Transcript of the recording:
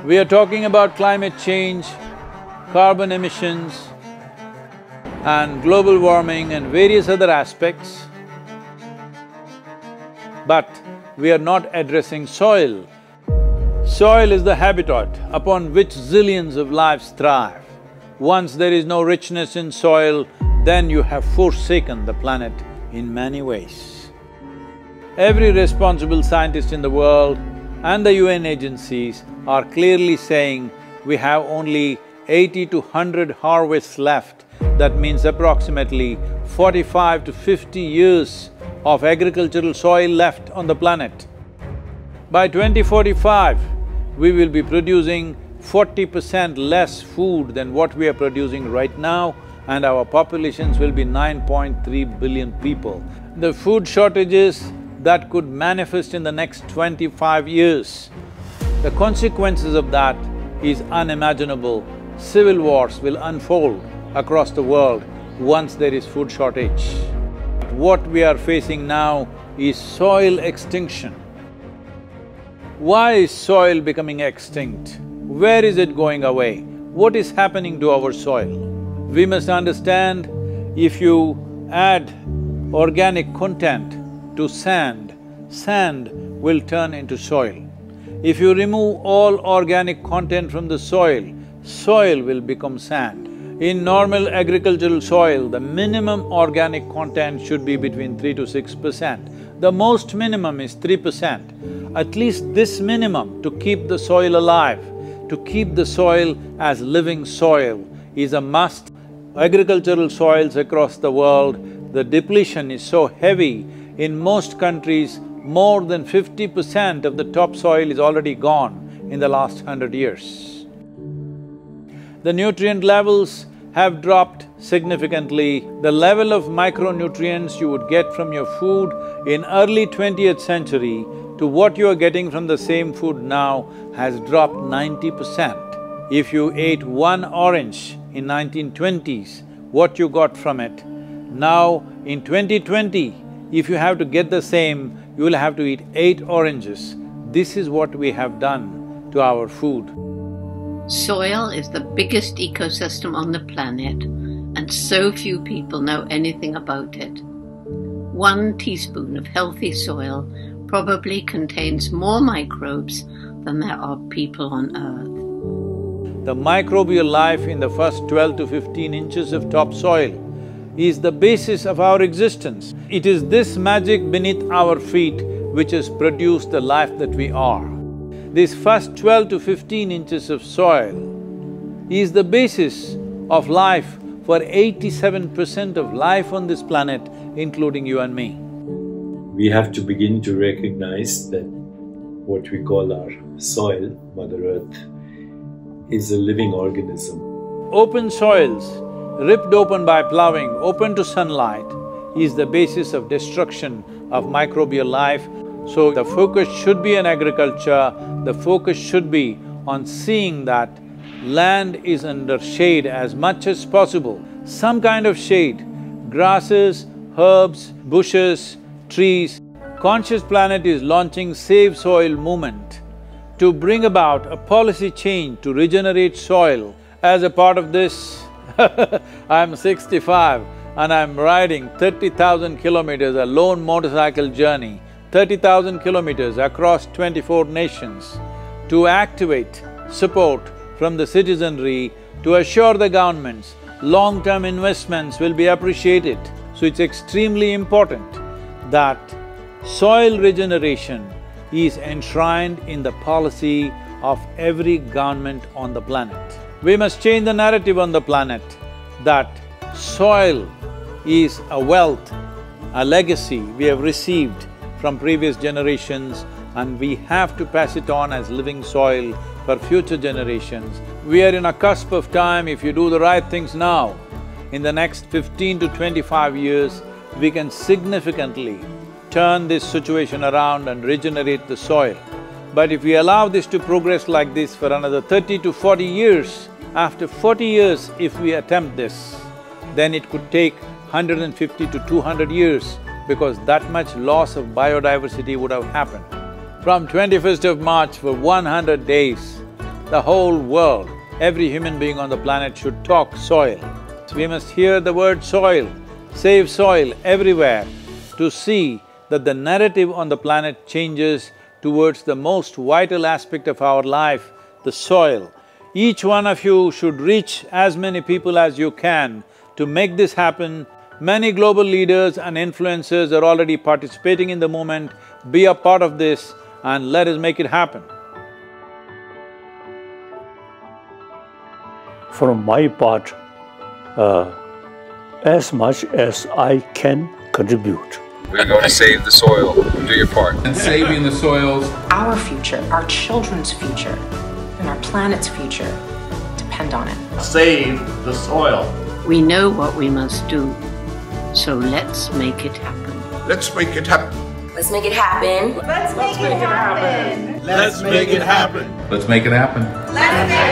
We are talking about climate change, carbon emissions and global warming and various other aspects, but we are not addressing soil. Soil is the habitat upon which zillions of lives thrive. Once there is no richness in soil, then you have forsaken the planet in many ways. Every responsible scientist in the world and the UN agencies are clearly saying we have only 80 to 100 harvests left. That means approximately 45 to 50 years of agricultural soil left on the planet. By 2045, we will be producing 40% less food than what we are producing right now, and our populations will be 9.3 billion people. The food shortages that could manifest in the next 25 years, the consequences of that is unimaginable. Civil wars will unfold across the world once there is food shortage. What we are facing now is soil extinction. Why is soil becoming extinct? Where is it going away? What is happening to our soil? We must understand, if you add organic content to sand, sand will turn into soil. If you remove all organic content from the soil, soil will become sand. In normal agricultural soil, the minimum organic content should be between 3 to 6%. The most minimum is 3%. At least this minimum to keep the soil alive, to keep the soil as living soil is a must. Agricultural soils across the world, the depletion is so heavy. In most countries, more than 50% of the topsoil is already gone in the last 100 years. The nutrient levels have dropped significantly. The level of micronutrients you would get from your food in early 20th century to what you are getting from the same food now has dropped 90%. If you ate one orange in 1920s, what you got from it, now in 2020, if you have to get the same, you will have to eat 8 oranges. This is what we have done to our food. Soil is the biggest ecosystem on the planet, and so few people know anything about it. 1 teaspoon of healthy soil probably contains more microbes than there are people on Earth. The microbial life in the first 12 to 15 inches of topsoil is the basis of our existence. It is this magic beneath our feet which has produced the life that we are. This first 12 to 15 inches of soil is the basis of life for 87% of life on this planet, including you and me. We have to begin to recognize that what we call our soil, Mother Earth, is a living organism. Open soils, ripped open by ploughing, open to sunlight, is the basis of destruction of microbial life. So the focus should be on agriculture, the focus should be on seeing that land is under shade as much as possible, some kind of shade, grasses, herbs, bushes, trees. Conscious Planet is launching Save Soil movement to bring about a policy change to regenerate soil. As a part of this, I'm 65 and I'm riding 30,000 kilometers, a lone motorcycle journey, 30,000 kilometers across 24 nations to activate support from the citizenry to assure the governments long-term investments will be appreciated. So it's extremely important that soil regeneration is enshrined in the policy of every government on the planet. We must change the narrative on the planet that soil is a wealth, a legacy we have received from previous generations, and we have to pass it on as living soil for future generations. We are in a cusp of time. If you do the right things now, in the next 15 to 25 years, we can significantly turn this situation around and regenerate the soil. But if we allow this to progress like this for another 30 to 40 years, after 40 years if we attempt this, then it could take 150 to 200 years because that much loss of biodiversity would have happened. From 21st of March for 100 days, the whole world, every human being on the planet should talk soil. We must hear the word soil, save soil everywhere to see that the narrative on the planet changes towards the most vital aspect of our life, the soil. Each one of you should reach as many people as you can to make this happen. Many global leaders and influencers are already participating in the movement. Be a part of this and let us make it happen. From my part, as much as I can contribute. We're going to save the soil. Do your part. And saving the soils. Our future, our children's future, and our planet's future depend on it. Save the soil. We know what we must do, so let's make it happen. Let's make it happen. Let's make it happen. Let's make it happen. Let's make it happen. Let's make it happen. Let's make it happen.